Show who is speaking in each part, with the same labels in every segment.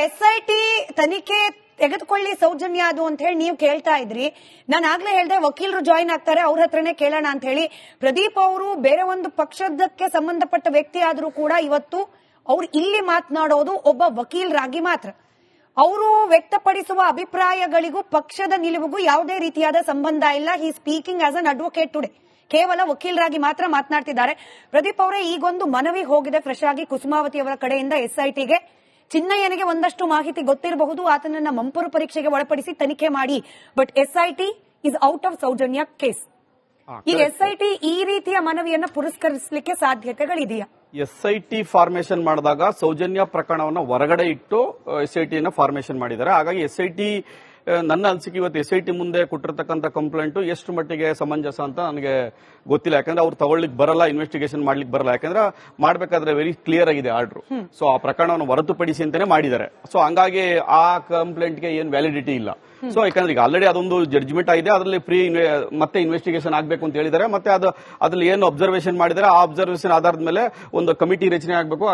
Speaker 1: SIT ತನಿಖೆ ತೆಗೆದುಕೊಳ್ಳಿ ಸೌಜನ್ಯ ಅದು ಅಂತ ಹೇಳಿ ನೀವು ಕೇಳ್ತಾ ಇದ್ರಿ. ನಾನು ಆಗ್ಲೇ ಹೇಳ್ದೆ ವಕೀಲರು ಜಾಯಿನ್ ಆಗ್ತಾರೆ, ಅವ್ರ ಹತ್ರನೇ ಕೇಳೋಣ ಅಂತ ಹೇಳಿ. ಪ್ರದೀಪ್ ಅವರು ಬೇರೆ ಒಂದು ಪಕ್ಷದಕ್ಕೆ ಸಂಬಂಧಪಟ್ಟ ವ್ಯಕ್ತಿ ಆದ್ರೂ ಕೂಡ ಇವತ್ತು ಅವ್ರು ಇಲ್ಲಿ ಮಾತನಾಡೋದು ಒಬ್ಬ ವಕೀಲರಾಗಿ ಮಾತ್ರ. ಅವರು ವ್ಯಕ್ತಪಡಿಸುವ ಅಭಿಪ್ರಾಯಗಳಿಗೂ ಪಕ್ಷದ ನಿಲುವಿಗೂ ಯಾವುದೇ ರೀತಿಯಾದ ಸಂಬಂಧ ಇಲ್ಲ. He speaking as an advocate today. ಕೇವಲ ವಕೀಲರಾಗಿ ಮಾತ್ರ ಮಾತನಾಡ್ತಿದ್ದಾರೆ. ಪ್ರದೀಪ್ ಅವರೇ, ಈಗೊಂದು ಮನವಿ ಹೋಗಿದೆ ಫ್ರೆಶ್ ಆಗಿ ಕುಸುಮಾವತಿ ಅವರ ಕಡೆಯಿಂದ SITಗೆ. ಚಿನ್ನಯ್ಯನಿಗೆ ಒಂದಷ್ಟು ಮಾಹಿತಿ ಗೊತ್ತಿರಬಹುದು, ಆತನನ್ನ ಮಂಪರು ಪರೀಕ್ಷೆಗೆ ಒಳಪಡಿಸಿ ತನಿಖೆ ಮಾಡಿ. But SIT is out of Soujanya case. ಈಗ SIT ಈ ರೀತಿಯ ಮನವಿಯನ್ನ ಪುರಸ್ಕರಿಸಲಿಕ್ಕೆ ಸಾಧ್ಯತೆಗಳಿದೆಯಾ?
Speaker 2: SIT ಫಾರ್ಮೇಶನ್ ಮಾಡಿದಾಗ ಸೌಜನ್ಯ ಪ್ರಕರಣವನ್ನು ಹೊರಗಡೆ ಇಟ್ಟು SIT ಫಾರ್ಮೇಶನ್ ಮಾಡಿದ್ದಾರೆ. ಹಾಗಾಗಿ SIT ನನ್ನ ಅನಿಸಿಕೆ ಇವತ್ತು SIT ಮುಂದೆ ಕೊಟ್ಟಿರ್ತಕ್ಕಂಥ ಕಂಪ್ಲೇಂಟ್ ಎಷ್ಟು ಮಟ್ಟಿಗೆ ಸಮಂಜಸ ಅಂತ ನನಗೆ ಗೊತ್ತಿಲ್ಲ. ಯಾಕಂದ್ರೆ ಅವ್ರು ತಗೊಳ್ಳಿಕ್ ಬರಲ್ಲ, ಇನ್ವೆಸ್ಟಿಗೇಷನ್ ಮಾಡ್ಲಿಕ್ಕೆ ಬರಲ್ಲ. ಯಾಕಂದ್ರೆ ಮಾಡ್ಬೇಕಾದ್ರೆ ವೆರಿ ಕ್ಲಿಯರ್ ಆಗಿದೆ ಆರ್ಡರ್. ಸೊ ಆ ಪ್ರಕರಣವನ್ನು ಹೊರತುಪಡಿಸಿ ಅಂತಾನೆ ಮಾಡಿದ್ದಾರೆ. ಸೊ ಹಂಗಾಗಿ ಆ ಕಂಪ್ಲೇಂಟ್ಗೆ ಏನ್ ವ್ಯಾಲಿಡಿಟಿ ಇಲ್ಲ. ಸೊ ಯಾಕಂದ್ರೆ ಈಗ ಆಲ್ರೆಡಿ ಅದೊಂದು ಜಡ್ಜ್ಮೆಂಟ್ ಆಗಿದೆ, ಅದರಲ್ಲಿ ಮತ್ತೆ ಇನ್ವೆಸ್ಟಿಗೇಷನ್ ಆಗಬೇಕು ಅಂತ ಹೇಳಿದ್ದಾರೆ. ಮತ್ತೆ ಅದ್ರಲ್ಲಿ ಏನು ಅಬ್ಸರ್ವೇಷನ್ ಮಾಡಿದರೆ ಆ ಅಬ್ಸರ್ವೇಷನ್ ಆಧಾರದ ಮೇಲೆ ಒಂದು ಕಮಿಟಿ ರಚನೆ ಆಗಬೇಕು.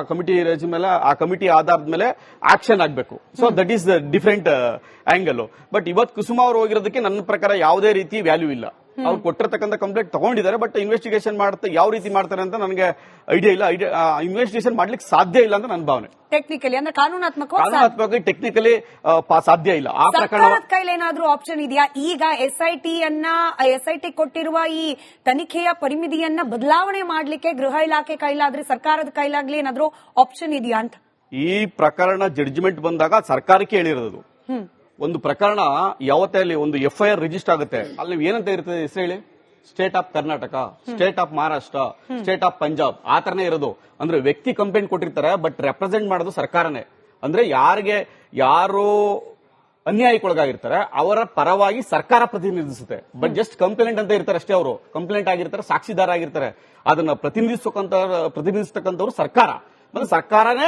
Speaker 2: ಆ ಕಮಿಟಿ ಆಧಾರದ ಮೇಲೆ ಆಕ್ಷನ್ ಆಗಬೇಕು. So that is different angle. But ಇವತ್ತು ಕುಸುಮ ಅವರು ಹೋಗಿರೋದಕ್ಕೆ ನನ್ನ ಪ್ರಕಾರ ಯಾವುದೇ ರೀತಿ ವ್ಯಾಲ್ಯೂ ಇಲ್ಲ. ಅವ್ರು ಕೊಟ್ಟಿರ್ತಕ್ಕಂಥ ಕಂಪ್ಲೇಂಟ್ ತಗೊಂಡಿದ್ದಾರೆ, ಬಟ್ ಇನ್ವೆಸ್ಟಿಗೇಷನ್ ಯಾವ ರೀತಿ ಮಾಡ್ತಾರೆ ಅಂತ ನನಗೆ ಐಡಿಯಾ ಇಲ್ಲ. ಇನ್ವೆಸ್ಟಿಗೇಷನ್ ಮಾಡ್ಲಿಕ್ಕೆ ಸಾಧ್ಯ ಇಲ್ಲ ಅಂತ ನನ್ನ ಭಾವನೆ.
Speaker 1: ಟೆಕ್ನಿಕಲಿ ಅಂದ್ರೆ ಕಾನೂನಾತ್ಮಕವಾಗಿ
Speaker 2: ಟೆಕ್ನಿಕಲಿ ಸಾಧ್ಯ ಇಲ್ಲ. ಆ ಪ್ರಕರಣ
Speaker 1: ಕೈಲಿ ಏನಾದ್ರೂ ಆಪ್ಷನ್ ಇದೆಯಾ? ಈಗ SIT ಕೊಟ್ಟಿರುವ ಈ ತನಿಖೆಯ ಪರಿಮಿತಿಯನ್ನ ಬದಲಾವಣೆ ಮಾಡ್ಲಿಕ್ಕೆ ಗೃಹ ಇಲಾಖೆ ಕೈಲಾದ್ರೆ, ಸರ್ಕಾರದ ಕೈಲಾಗ್ಲಿ ಏನಾದ್ರೂ ಆಪ್ಷನ್ ಇದೆಯಾ ಅಂತ?
Speaker 2: ಈ ಪ್ರಕರಣ ಜಡ್ಜ್ಮೆಂಟ್ ಬಂದಾಗ ಸರ್ಕಾರಕ್ಕೆ ಹೇಳಿರೋದು. ಒಂದು ಪ್ರಕರಣ ಯಾವತ್ತೇ ಅಲ್ಲಿ ಒಂದು FIR ರಿಜಿಸ್ಟರ್ ಆಗುತ್ತೆ, ಅಲ್ಲಿ ಏನಂತ ಇರ್ತದೆ ಹೆಸರು ಹೇಳಿ? State of Karnataka, state of Maharashtra, state of Punjab, ಆ ತರನೇ ಇರೋದು. ಅಂದ್ರೆ ವ್ಯಕ್ತಿ ಕಂಪ್ಲೇಂಟ್ ಕೊಟ್ಟಿರ್ತಾರೆ, ಬಟ್ ರೆಪ್ರೆಸೆಂಟ್ ಮಾಡೋದು ಸರ್ಕಾರನೇ. ಅಂದ್ರೆ ಯಾರು ಅನ್ಯಾಯಕ್ಕೊಳಗಾಗಿರ್ತಾರೆ ಅವರ ಪರವಾಗಿ ಸರ್ಕಾರ ಪ್ರತಿನಿಧಿಸುತ್ತೆ. ಬಟ್ ಜಸ್ಟ್ ಕಂಪ್ಲೇಂಟ್ ಅಂತ ಇರ್ತಾರೆ ಅಷ್ಟೇ. ಅವರು ಕಂಪ್ಲೇಂಟ್ ಆಗಿರ್ತಾರೆ, ಸಾಕ್ಷಿದಾರ ಆಗಿರ್ತಾರೆ. ಅದನ್ನ ಪ್ರತಿನಿಧಿಸತಕ್ಕಂಥವ್ರು ಸರ್ಕಾರ. ಮತ್ತೆ ಸರ್ಕಾರನೇ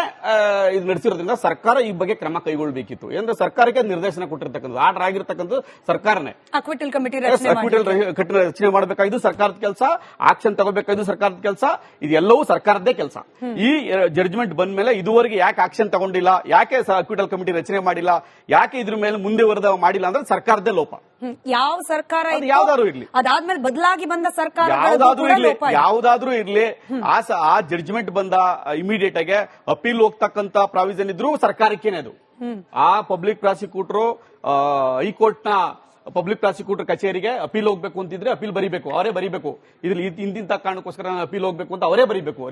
Speaker 2: ಇದು ನಡೆಸಿರೋದ್ರಿಂದ ಸರ್ಕಾರ ಈ ಬಗ್ಗೆ ಕ್ರಮ ಕೈಗೊಳ್ಳಬೇಕಿತ್ತು. ಅಂದ್ರೆ ಸರ್ಕಾರಕ್ಕೆ ನಿರ್ದೇಶನ ಕೊಟ್ಟಿರ್ತಕ್ಕಂಥದ್ದು, ಆರ್ಡರ್ ಆಗಿರ್ತಕ್ಕಂಥದ್ದು ಸರ್ಕಾರನೇ.
Speaker 1: ಅಕ್ವಿಟಲ್ ಕಮಿಟಿ
Speaker 2: ರಚನೆ ಮಾಡಬೇಕಾಗಿದ್ದು ಸರ್ಕಾರದ ಕೆಲಸ, ಆಕ್ಷನ್ ತಗೋಬೇಕಾಗಿದ್ದು ಸರ್ಕಾರದ ಕೆಲಸ. ಇದೆಲ್ಲವೂ ಸರ್ಕಾರದ್ದೇ ಕೆಲಸ. ಈ ಜಡ್ಜ್ಮೆಂಟ್ ಬಂದ ಮೇಲೆ ಇದುವರೆಗೆ ಯಾಕೆ ಆಕ್ಷನ್ ತಗೊಂಡಿಲ್ಲ, ಯಾಕೆ ಅಕ್ವಿಟಲ್ ಕಮಿಟಿ ರಚನೆ ಮಾಡಿಲ್ಲ, ಯಾಕೆ ಇದ್ರ ಮೇಲೆ ಮುಂದೆ ವರದಿ ಮಾಡಿಲ್ಲ ಅಂದ್ರೆ ಸರ್ಕಾರದೇ ಲೋಪ.
Speaker 1: ಯಾವ ಸರ್ಕಾರ
Speaker 2: ಯಾವ್ದಾದ್ರು ಇರ್ಲಿ,
Speaker 1: ಅದಾದ್ಮೇಲೆ ಬದಲಾಗಿ ಬಂದ ಸರ್ಕಾರ
Speaker 2: ಯಾವ್ದಾದ್ರೂ ಇರ್ಲಿ, ಆ ಜಡ್ಜ್ಮೆಂಟ್ ಬಂದ ಇಮಿಡಿಯೇಟ್ ಆಗಿ ಅಪೀಲ್ ಹೋಗ್ತಕ್ಕಂತ ಪ್ರಾವಿಷನ್ ಇದ್ರೂ ಸರ್ಕಾರಕ್ಕೇನೆ ಅದು. ಆ ಪಬ್ಲಿಕ್ ಪ್ರಾಸಿಕ್ಯೂಟರ್ ಹೈಕೋರ್ಟ್ ನ ಪಬ್ಲಿಕ್ ಪ್ರಾಸಿಕ್ಯೂಟರ್ ಕಚೇರಿಗೆ ಅಪೀಲ್ ಹೋಗ್ಬೇಕು ಅಂತಿದ್ರೆ ಅಪೀಲ್ ಬರೀಬೇಕು, ಅವರೇ ಬರೀಬೇಕು. ಇದ್ರಲ್ಲಿ ಇಂತಿಂತ ಕಾರಣಕ್ಕೋಸ್ಕರ ಅಪೀಲ್ ಹೋಗ್ಬೇಕು ಅಂತ ಅವರೇ ಬರೀಬೇಕು.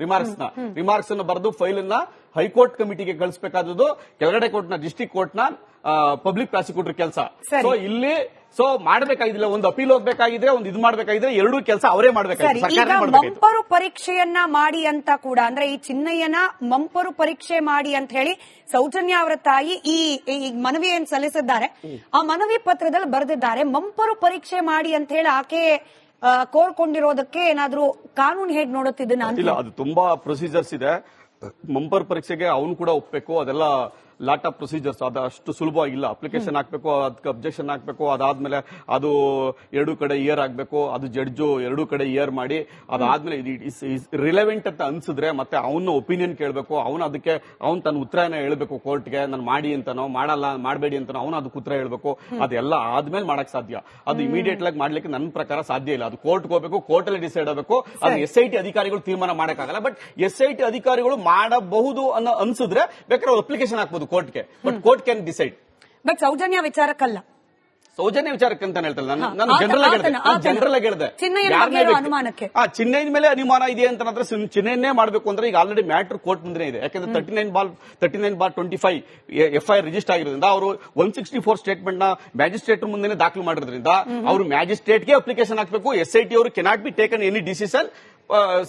Speaker 2: ರಿಮಾರ್ಕ್ಸ್ ಅನ್ನು ಬರೆದು ಫೈಲ್ ಅನ್ನ ಹೈಕೋರ್ಟ್ ಕಮಿಟಿಗೆ ಕಳಿಸಬೇಕಾದದ್ದು ಕೆಳಗಡೆ ಕೋರ್ಟ್ ನ ಡಿಸ್ಟ್ರಿಕ್ಟ್ ಕೋರ್ಟ್ ನ ಪಬ್ಲಿಕ್ ಪ್ರಾಸಿಕ್ಯೂಟರ್ ಕೆಲಸ. ಸೊ ಇಲ್ಲಿ ಮಾಡಬೇಕಾಗಿಲ್ಲ, ಒಂದು ಅಪೀಲ್ ಹೋಗ್ಬೇಕಾಗಿದ್ರೆ, ಒಂದು ಇದು ಮಾಡಬೇಕಾಗಿದ್ರೆ ಎರಡೂ ಕೆಲಸ ಅವರೇ ಮಾಡಬೇಕಾಗಿತ್ತು.
Speaker 1: ಮಂಪರು ಪರೀಕ್ಷೆಯನ್ನ ಮಾಡಿ ಅಂತ ಕೂಡ, ಅಂದ್ರೆ ಈ ಚಿನ್ನಯ್ಯನ ಮಂಪರು ಪರೀಕ್ಷೆ ಮಾಡಿ ಅಂತ ಹೇಳಿ ಸೌಜನ್ಯ ಅವರ ತಾಯಿ ಈ ಮನವಿ ಏನ್ ಸಲ್ಲಿಸಿದ್ದಾರೆ, ಆ ಮನವಿ ಪತ್ರದಲ್ಲಿ ಬರೆದಿದ್ದಾರೆ. ಮಂಪರು ಪರೀಕ್ಷೆ ಮಾಡಿ ಅಂತ ಹೇಳಿ ಆಕೆ ಕೋರ್ಕೊಂಡಿರೋದಕ್ಕೆ ಏನಾದ್ರೂ ಕಾನೂನು ಹೇಗ್ ನೋಡುತ್ತಿದ್ದನ?
Speaker 2: ಇಲ್ಲ, ಅದು ತುಂಬಾ ಪ್ರೊಸೀಜರ್ಸ್ ಇದೆ. ಮಂಪರ್ ಪರೀಕ್ಷೆಗೆ ಅವನು ಕೂಡ ಒಪ್ಪಬೇಕು. ಅದೆಲ್ಲ ಲಾಟ್ ಆಫ್ ಪ್ರೊಸೀಜರ್ಸ್. ಅದು ಅಷ್ಟು ಸುಲಭವಾಗಿಲ್ಲ. ಅಪ್ಲಿಕೇಶನ್ ಹಾಕ್ಬೇಕು, ಅದಕ್ಕೆ ಅಬ್ಜೆಕ್ಷನ್ ಹಾಕ್ಬೇಕು, ಅದಾದ್ಮೇಲೆ ಅದು ಎರಡೂ ಕಡೆ ಇಯರ್ ಆಗ್ಬೇಕು, ಅದು ಜಡ್ಜು ಎರಡೂ ಕಡೆ ಇಯರ್ ಮಾಡಿ ಅದಾದ್ಮೇಲೆ ರಿಲೆವೆಂಟ್ ಅಂತ ಅನ್ಸಿದ್ರೆ ಮತ್ತೆ ಅವನ ಒಪಿನಿಯನ್ ಕೇಳಬೇಕು. ಅವನು ತನ್ನ ಉತ್ತರನ ಹೇಳ್ಬೇಕು ಕೋರ್ಟ್ಗೆ. ನಾನು ಮಾಡಿ ಅಂತನೋ ಮಾಡಬೇಡಿ ಅಂತನೋ ಅವನು ಅದಕ್ಕೆ ಉತ್ತರ ಹೇಳ್ಬೇಕು. ಅದೆಲ್ಲ ಆದ್ಮೇಲೆ ಮಾಡಕ್ ಸಾಧ್ಯ. ಅದು ಇಮಿಡಿಯೇಟ್ ಆಗಿ ಮಾಡ್ಲಿಕ್ಕೆ ನನ್ನ ಪ್ರಕಾರ ಸಾಧ್ಯ ಇಲ್ಲ. ಅದು ಕೋರ್ಟ್ಗೆ ಹೋಗ್ಬೇಕು, ಕೋರ್ಟ್ ಅಲ್ಲಿ ಡಿಸೈಡ್ ಆಗಬೇಕು. ಅದು SIT ಅಧಿಕಾರಿಗಳು ತೀರ್ಮಾನ ಮಾಡಕ್ಕಾಗಲ್ಲ. ಬಟ್ SIT ಅಧಿಕಾರಿಗಳು ಮಾಡಬಹುದು ಅನ್ನೋ ಅನ್ಸಿದ್ರೆ ಬೇಕಾದ್ರೆ ಅವ್ರು ಅಪ್ಲಿಕೇಶನ್ ಹಾಕ್ಬೋದು ಕೋರ್ಟ್ಗೆ. But court can decide.
Speaker 1: But Soujanya ವಿಚಾರಕ್ಕಲ್ಲ.
Speaker 2: ಸೌಜನ್ಯ ವಿಚಾರಕ್ಕೆ ಅಂತ ಹೇಳ್ತಲ್ಲ, ನಾನು ಜನರಲ್ ಆಗಿ ಹೇಳಿದೆ. ಚಿನ್ನೈನ ಮೇಲೆ ಅನುಮಾನ ಇದೆ ಅಂತಂದ್ರೆ ಚಿನ್ನೈನೇ ಮಾಡಬೇಕು ಅಂದ್ರೆ ಈಗ ಆಲ್ರೆಡಿ ಮ್ಯಾಟರ್ ಕೋರ್ಟ್ ಮುಂದೆ ಇದೆ. ಯಾಕಂದ್ರೆ 39/25 FIR ರಿಜಿಸ್ಟರ್ ಆಗಿರೋದ್ರಿಂದ ಅವರು 164 ಸ್ಟೇಟ್ಮೆಂಟ್ ನ ಮ್ಯಾಜಿಸ್ಟ್ರೇಟ್ ಮುಂದೆ ದಾಖಲು ಮಾಡಿರೋದ್ರಿಂದ ಅವರು ಮ್ಯಾಜಿಸ್ಟ್ರೇಟ್ಗೆ ಅಪ್ಲಿಕೇಶನ್ ಹಾಕಬೇಕು. SIT ಅವರು cannot be taken any decision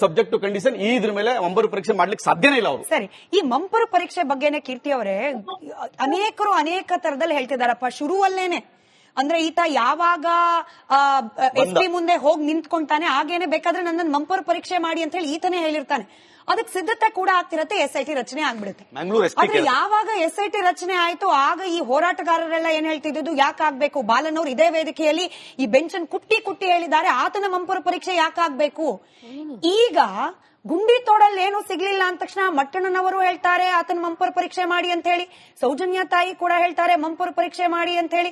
Speaker 2: subject to condition. ಇದ್ರ ಮೇಲೆ ಮಂಪರು ಪರೀಕ್ಷೆ ಮಾಡ್ಲಿಕ್ಕೆ ಸಾಧ್ಯನೇ ಇಲ್ಲ ಅವರು.
Speaker 1: ಸರಿ, ಈ ಮಂಪರು ಪರೀಕ್ಷೆ ಬಗ್ಗೆನೇ ಕೀರ್ತಿ ಅವರೇ ಅನೇಕರು ಅನೇಕ ತರದಲ್ಲಿ ಹೇಳ್ತಿದಾರಪ್ಪ. ಶುರುವಲ್ಲೇನೆ ಅಂದ್ರೆ ಈತ ಯಾವಾಗ SP ಮುಂದೆ ಹೋಗಿ ನಿಂತ್ಕೊಂತಾನೆ ಆಗೇನೆ ಬೇಕಾದ್ರೆ ನನ್ನನ್ನು ಮಂಪರು ಪರೀಕ್ಷೆ ಮಾಡಿ ಅಂತ ಹೇಳಿ ಈತನೇ ಹೇಳಿರ್ತಾನೆ. ಅದಕ್ಕೆ ಸಿದ್ಧತೆ ಕೂಡ ಆಗ್ತಿರತ್ತೆ, SIT ರಚನೆ ಆಗ್ಬಿಡುತ್ತೆ.
Speaker 3: ಮಂಗಳೂರು
Speaker 1: ಆದ್ರೆ ಯಾವಾಗ SIT ರಚನೆ ಆಯ್ತು ಆಗ ಈ ಹೋರಾಟಗಾರರೆಲ್ಲ ಏನ್ ಹೇಳ್ತಿದ್ದು, ಯಾಕಾಗ್ಬೇಕು? ಬಾಲನ್ ಅವರು ಇದೇ ವೇದಿಕೆಯಲ್ಲಿ ಈ ಬೆಂಚನ್ ಕುಟ್ಟಿ ಹೇಳಿದ್ದಾರೆ, ಆತನ ಮಂಪರು ಪರೀಕ್ಷೆ ಯಾಕಾಗ್ಬೇಕು? ಈಗ ಗುಂಡಿ ತೋಡಲ್ಲಿ ಏನು ಸಿಗ್ಲಿಲ್ಲ ಅಂದ ತಕ್ಷಣ ಮಟ್ಟಣ್ಣನವರು ಹೇಳ್ತಾರೆ ಆತನ ಮಂಪರ್ ಪರೀಕ್ಷೆ ಮಾಡಿ ಅಂತ ಹೇಳಿ, ಸೌಜನ್ಯ ತಾಯಿ ಕೂಡ ಹೇಳ್ತಾರೆ ಮಂಪರ್ ಪರೀಕ್ಷೆ ಮಾಡಿ ಅಂತ ಹೇಳಿ.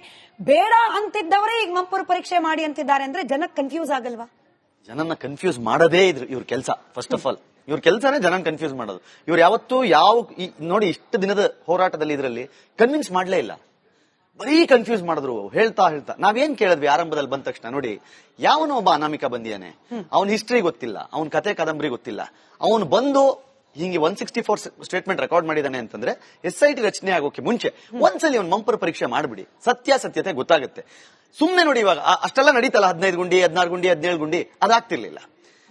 Speaker 1: ಬೇಡ ಅಂತಿದ್ದವರೇ ಈಗ ಮಂಪರ್ ಪರೀಕ್ಷೆ ಮಾಡಿ ಅಂತಿದ್ದಾರೆ ಅಂದ್ರೆ ಜನಕ್ಕೆ ಕನ್ಫ್ಯೂಸ್ ಆಗಲ್ವಾ?
Speaker 3: ಜನನ್ನ ಕನ್ಫ್ಯೂಸ್ ಮಾಡದೇ ಇವ್ರ ಕೆಲಸ. ಫಸ್ಟ್ ಆಫ್ ಆಲ್ ಇವ್ರ ಕೆಲಸನೇ ಜನನ್ ಕನ್ಫ್ಯೂಸ್ ಮಾಡೋದು. ಇವ್ರು ಯಾವತ್ತೂ ನೋಡಿ ಇಷ್ಟು ದಿನದ ಹೋರಾಟದಲ್ಲಿ ಇದರಲ್ಲಿ ಕನ್ವಿನ್ಸ್ ಮಾಡ್ಲೇ ಇಲ್ಲ, ಬರೀ ಕನ್ಫ್ಯೂಸ್ ಮಾಡಿದ್ರು. ಹೇಳ್ತಾ ನಾವೇನ್ ಕೇಳಿದ್ವಿ ಆರಂಭದಲ್ಲಿ ಬಂದ ತಕ್ಷಣ, ನೋಡಿ ಯಾವನೋ ಒಬ್ಬ ಅನಾಮಿಕ ಬಂದಿಯಾನೆ, ಅವನ್ ಹಿಸ್ಟ್ರಿ ಗೊತ್ತಿಲ್ಲ, ಅವನ್ ಕತೆ ಕಾದಂಬರಿ ಗೊತ್ತಿಲ್ಲ, ಅವನು ಬಂದು ಹಿಂಗೆ 164 ಸ್ಟೇಟ್ಮೆಂಟ್ ರೆಕಾರ್ಡ್ ಮಾಡಿದಾನೆ ಅಂತಂದ್ರೆ SIT ರಚನೆ ಆಗೋಕೆ ಮುಂಚೆ ಒಂದ್ಸಲಿ ಅವ್ನು ಮಂಪರ್ ಪರೀಕ್ಷೆ ಮಾಡ್ಬಿಡಿ, ಸತ್ಯಾಸತ್ಯತೆ ಗೊತ್ತಾಗುತ್ತೆ. ಸುಮ್ನೆ ನೋಡಿ ಇವಾಗ ಅಷ್ಟೆಲ್ಲ ನಡೀತಲ್ಲ, 15 ಗುಂಡಿ 16 ಗುಂಡಿ 17 ಗುಂಡಿ ಅದಾಗ್ತಿರ್ಲಿಲ್ಲ,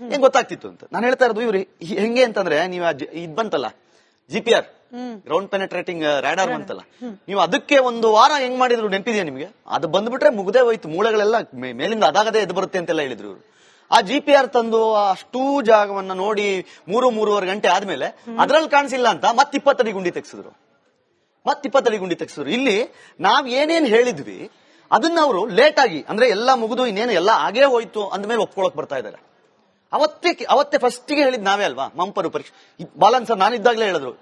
Speaker 3: ಏನ್ ಗೊತ್ತಾಗ್ತಿತ್ತು ಅಂತ ನಾನು ಹೇಳ್ತಾ ಇರೋದು. ಇವ್ರು ಹೆಂಗೆ ಅಂತಂದ್ರೆ, ನೀವು ಇದ್ ಬಂತಲ್ಲ GPR, ಗ್ರೌಂಡ್ ಪೆನೆಟ್ರೇಟಿಂಗ್ ರಾಡಾರ್ ಬಂತಲ್ಲ, ನೀವು ಅದಕ್ಕೆ ಒಂದು ವಾರ ಹೆಂಗ್ ಮಾಡಿದ್ರು ನೆನಪಿದೆಯಾ ನಿಮ್ಗೆ? ಅದು ಬಂದ್ಬಿಟ್ರೆ ಮುಗ್ದೇ ಹೋಯ್ತು, ಮೂಳೆಗಳೆಲ್ಲ ಮೇಲಿಂದ ಅದಾಗದೆ ಎದ್ದು ಬರುತ್ತೆ ಅಂತೆಲ್ಲ ಹೇಳಿದ್ರು ಇವರು. ಆ GPR ತಂದು ಅಷ್ಟೂ ಜಾಗವನ್ನ ನೋಡಿ 3-3.5 ಗಂಟೆ ಆದ್ಮೇಲೆ ಅದ್ರಲ್ಲಿ ಕಾಣಿಸಿಲ್ಲ ಅಂತ ಮತ್ 20 ಅಡಿ ಗುಂಡಿ ತೆಗ್ಸಿದ್ರು. ಇಲ್ಲಿ ನಾವ್ ಏನೇನ್ ಹೇಳಿದ್ವಿ ಅದನ್ನ ಅವರು ಲೇಟ್ ಆಗಿ, ಅಂದ್ರೆ ಎಲ್ಲ ಮುಗಿದು ಇನ್ನೇನು ಎಲ್ಲ ಆಗೇ ಹೋಯ್ತು ಅಂದ್ಮೇಲೆ ಒಪ್ಕೊಳಕ್ ಬರ್ತಾ ಇದಾರೆ. ಅವತ್ತೇ ಫಸ್ಟಿಗೆ ಹೇಳಿದ್ ನಾವೇ ಅಲ್ವಾ ಮಂಪರು ಪರೀಕ್ಷೆ. ಬಾಲನ್ ಸರ್ ನಾನಿದ್ದಾಗ್ಲೇ ಹೇಳಿದ್ರು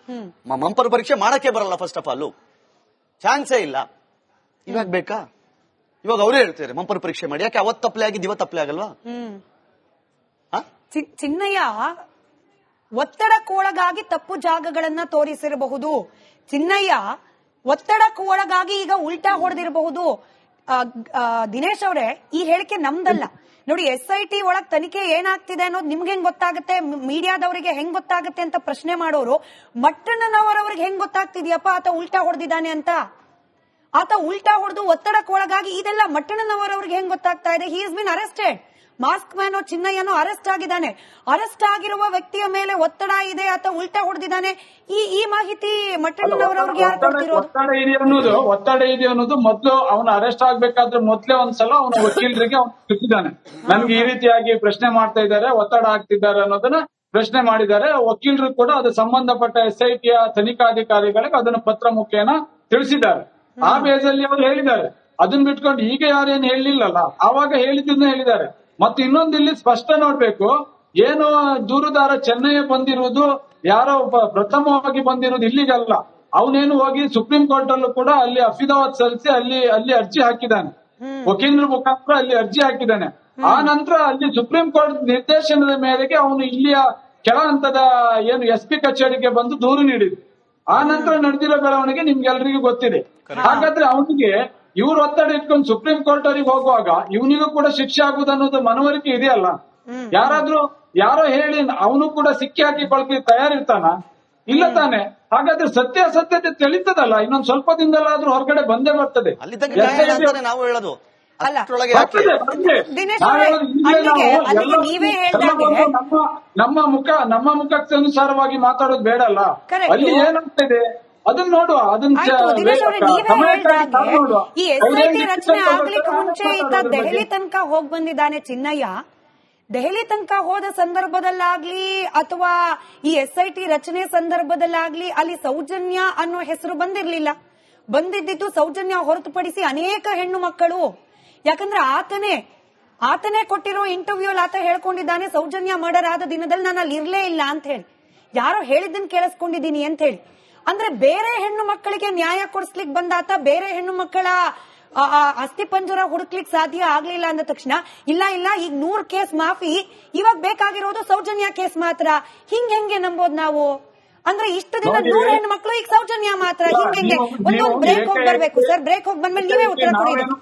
Speaker 3: ಮಂಪರು ಪರೀಕ್ಷೆ ಮಾಡಕ್ಕೆ ಬರಲ್ಲ, ಫಸ್ಟ್ ಆಫ್ ಆಲ್ ಚಾನ್ಸೇ ಇಲ್ಲ. ಇವಾಗ ಬೇಕಾ? ಇವಾಗ ಅವರೇ ಹೇಳ್ತಾರೆ ಮಂಪರು ಪರೀಕ್ಷೆ ಮಾಡಿ. ಯಾಕೆ ಅವತ್ತು ಅಪ್ಲೈ ಆಗಿದ್ದು ಇವತ್ತು ಅಪ್ಲೈ ಆಗಲ್ವಾ?
Speaker 1: ಚಿನ್ನಯ್ಯ ಒತ್ತಡಕ್ಕೊಳಗಾಗಿ ತಪ್ಪು ಜಾಗಗಳನ್ನ ತೋರಿಸಿರಬಹುದು. ಚಿನ್ನಯ್ಯ ಒತ್ತಡಕ್ಕೊಳಗಾಗಿ ಈಗ ಉಲ್ಟಾ ಹೊಡೆದಿರಬಹುದು. ದಿನೇಶ್ ಅವರೇ, ಈ ಹೇಳಿಕೆ ನಮ್ದಲ್ಲ. ನೋಡಿ, SIT ಒಳಗ್ ತನಿಖೆ ಏನಾಗ್ತಿದೆ ಅನ್ನೋದು ನಿಮ್ಗೆ ಹೆಂಗ್ ಗೊತ್ತಾಗುತ್ತೆ, ಮೀಡಿಯಾದವರಿಗೆ ಹೆಂಗ್ ಗೊತ್ತಾಗುತ್ತೆ ಅಂತ ಪ್ರಶ್ನೆ ಮಾಡೋರು, ಮಟ್ಟಣ್ಣನವರವ್ರಿಗೆ ಹೆಂಗ್ ಗೊತ್ತಾಗ್ತಿದ್ಯಪ್ಪ ಆತ ಉಲ್ಟಾ ಹೊಡೆದಿದ್ದಾನೆ ಅಂತ? ಆತ ಉಲ್ಟಾ ಹೊಡೆದು ಒತ್ತಡಕ್ಕೊಳಗಾಗಿ ಇದೆಲ್ಲ ಮಟ್ಟಣ್ಣನವರವ್ರಿಗೆ ಹೆಂಗ್ ಗೊತ್ತಾಗ್ತಾ ಇದೆ? He is been arrested. Mask ಮ್ಯಾನೋ ಚಿನ್ನಯ್ಯನೋ ಅರೆಸ್ಟ್ ಆಗಿದ್ದಾನೆ. ಅರೆಸ್ಟ್ ಆಗಿರುವ ವ್ಯಕ್ತಿಯ ಮೇಲೆ ಒತ್ತಡ ಇದೆ, ಆತ ಉಲ್ಟಾ ಹೊಡೆದಿದ್ದಾನೆ. ಈ ಮಾಹಿತಿ ಮಟ್ಟಣ್ಣನವರವ್ರಿಗೆ ಯಾರು ಕೊಡ್ತಿರೋದು?
Speaker 4: ಒತ್ತಡ ಇದೆ ಅನ್ನೋದು ಮೊದಲು ಅವನು ಅರೆಸ್ಟ್ ಆಗ್ಬೇಕಾದ್ರೆ ಮೊದ್ಲೇ ಒಂದ್ಸಲ ಅವನ ವಕೀಲರಿಗೆ ಅವನು ತಿಳಿಸಿದ್ದಾನೆ. ನನ್ಗೆ ಈ ರೀತಿಯಾಗಿ ಪ್ರಶ್ನೆ ಮಾಡ್ತಾ ಇದ್ದಾರೆ, ಒತ್ತಡ ಆಗ್ತಿದ್ದಾರೆ ಅನ್ನೋದನ್ನ ಪ್ರಶ್ನೆ ಮಾಡಿದ್ದಾರೆ. ವಕೀಲರು ಕೂಡ ಅದು ಸಂಬಂಧಪಟ್ಟ SIT ತನಿಖಾಧಿಕಾರಿಗಳಿಗೆ ಅದನ್ನು ಪತ್ರ ಮುಖೇನ ತಿಳಿಸಿದ್ದಾರೆ. ಆ ಬೇಸಲ್ಲಿ ಅವರು ಹೇಳಿದ್ದಾರೆ. ಅದನ್ನ ಬಿಟ್ಕೊಂಡು ಈಗ ಯಾರೇನು ಹೇಳಿಲ್ಲಲ್ಲ, ಆವಾಗ ಹೇಳಿದ್ದನ್ನ ಹೇಳಿದ್ದಾರೆ. ಮತ್ತೆ ಇನ್ನೊಂದು ಇಲ್ಲಿ ಸ್ಪಷ್ಟ ನೋಡ್ಬೇಕು, ಏನು ದೂರುದಾರ ಚೆನ್ನೈ ಬಂದಿರುವುದು ಯಾರೋ ಪ್ರಥಮವಾಗಿ ಬಂದಿರುವುದು ಇಲ್ಲಿಗಲ್ಲ. ಅವನೇನು ಹೋಗಿ ಸುಪ್ರೀಂ ಕೋರ್ಟ್ ಅಲ್ಲೂ ಕೂಡ ಅಲ್ಲಿ ಅಫಿದಾವತ್ ಸಲ್ಲಿಸಿ ಅಲ್ಲಿ ಅರ್ಜಿ ಹಾಕಿದ್ದಾನೆ, ವಕೀಲರ ಮುಖಾಂತರ ಅಲ್ಲಿ ಅರ್ಜಿ ಹಾಕಿದ್ದಾನೆ. ಆ ನಂತರ ಅಲ್ಲಿ ಸುಪ್ರೀಂ ಕೋರ್ಟ್ ನಿರ್ದೇಶನದ ಮೇರೆಗೆ ಅವನು ಇಲ್ಲಿಯ ಕೆಳ ಹಂತದ ಏನು SP ಕಚೇರಿಗೆ ಬಂದು ದೂರು ನೀಡಿದ್ರು. ಆ ನಂತರ ನಡೆದಿರೋ ಬೆಳವಣಿಗೆ ನಿಮ್ಗೆಲ್ರಿಗೂ ಗೊತ್ತಿದೆ. ಹಾಗಾದ್ರೆ ಅವನಿಗೆ ಇವ್ರು ಒತ್ತಡ ಇಟ್ಕೊಂಡು ಸುಪ್ರೀಂ ಕೋರ್ಟ್ ಅವರಿಗೆ ಹೋಗುವಾಗ ಇವನಿಗೂ ಕೂಡ ಶಿಕ್ಷೆ ಆಗುವುದು ಅನ್ನೋದು ಮನವರಿಕೆ ಇದೆಯಲ್ಲ. ಯಾರೋ ಹೇಳಿ ಅವನು ಕೂಡ ಸಿಕ್ಕಿ ಹಾಕಿಕೊಳ್ಳಿ ತಯಾರಿರ್ತಾನ? ಇಲ್ಲ ತಾನೆ. ಹಾಗಾದ್ರೆ ಸತ್ಯಾಸತ್ಯತೆ ತಿಳಿತದಲ್ಲ, ಇನ್ನೊಂದ್ ಸ್ವಲ್ಪ ದಿನದಲ್ಲಾದ್ರೂ ಹೊರಗಡೆ ಬಂದೇ ಬರ್ತದೆ.
Speaker 3: ನಾವು ಹೇಳೋದು
Speaker 4: ನಮ್ಮ ಮುಖಕ್ಕೆ ಅನುಸಾರವಾಗಿ ಮಾತಾಡೋದು ಬೇಡಲ್ಲ. ಅಲ್ಲಿ ಏನಾಗ್ತಿದೆ ಅದನ್ನ ನೋಡುವ.
Speaker 1: ಈ SIT ರಚನೆ ಆಗ್ಲಿಕ್ಕೆ ಮುಂಚೆ ಈತ ದೆಹಲಿ ತನಕ ಹೋಗ್ ಬಂದಿದ್ದಾನೆ ಚಿನ್ನಯ್ಯ. ದೆಹಲಿ ತನಕ ಹೋದ ಸಂದರ್ಭದಲ್ಲಾಗ್ಲಿ ಅಥವಾ ಈ SIT ರಚನೆ ಸಂದರ್ಭದಲ್ಲಾಗ್ಲಿ ಅಲ್ಲಿ ಸೌಜನ್ಯ ಅನ್ನೋ ಹೆಸರು ಬಂದಿರ್ಲಿಲ್ಲ. ಬಂದಿದ್ದು ಸೌಜನ್ಯ ಹೊರತುಪಡಿಸಿ ಅನೇಕ ಹೆಣ್ಣು ಮಕ್ಕಳು. ಯಾಕಂದ್ರೆ ಆತನೇ ಕೊಟ್ಟಿರೋ ಇಂಟರ್ವ್ಯೂ ಅಲ್ಲಿ ಆತ ಹೇಳ್ಕೊಂಡಿದ್ದಾನೆ, ಸೌಜನ್ಯ ಮರ್ಡರ್ ಆದ ದಿನದಲ್ಲಿ ನಾನು ಅಲ್ಲಿ ಇರ್ಲೇ ಇಲ್ಲ ಅಂತ ಹೇಳಿ, ಯಾರೋ ಹೇಳಿದ್ದನ್ನು ಕೇಳಿಸ್ಕೊಂಡಿದ್ದೀನಿ ಅಂತ ಹೇಳಿ. ಅಂದ್ರೆ ಬೇರೆ ಹೆಣ್ಣು ಮಕ್ಕಳಿಗೆ ನ್ಯಾಯ ಕೊಡಿಸ್ಲಿಕ್ಕೆ ಬಂದಾತ ಬೇರೆ ಹೆಣ್ಣು ಮಕ್ಕಳ ಅಸ್ಥಿ ಪಂಜರ ಹುಡುಕ್ಲಿಕ್ಕೆ ಸಾಧ್ಯ ಆಗ್ಲಿಲ್ಲ ಅಂದ ತಕ್ಷಣ ಇಲ್ಲ ಈಗ 100 ಕೇಸ್ ಮಾಫಿ, ಇವಾಗ ಬೇಕಾಗಿರೋದು ಸೌಜನ್ಯ ಕೇಸ್ ಮಾತ್ರ. ಹೆಂಗೆ ನಂಬೋದು ನಾವು? ಅಂದ್ರೆ ಇಷ್ಟು ದಿನ 100 ಹೆಣ್ಣು ಮಕ್ಕಳು, ಈಗ ಸೌಜನ್ಯ ಮಾತ್ರ. ಹಿಂಗೆ ಒಂದೊಂದು ಬ್ರೇಕ್ ಹೋಗಿ ಬರ್ಬೇಕು ಸರ್. ಬ್ರೇಕ್ ಹೋಗಿ ಬಂದ್ಮೇಲೆ ನೀವೇ ಉತ್ತರ ಕೊಡಿ.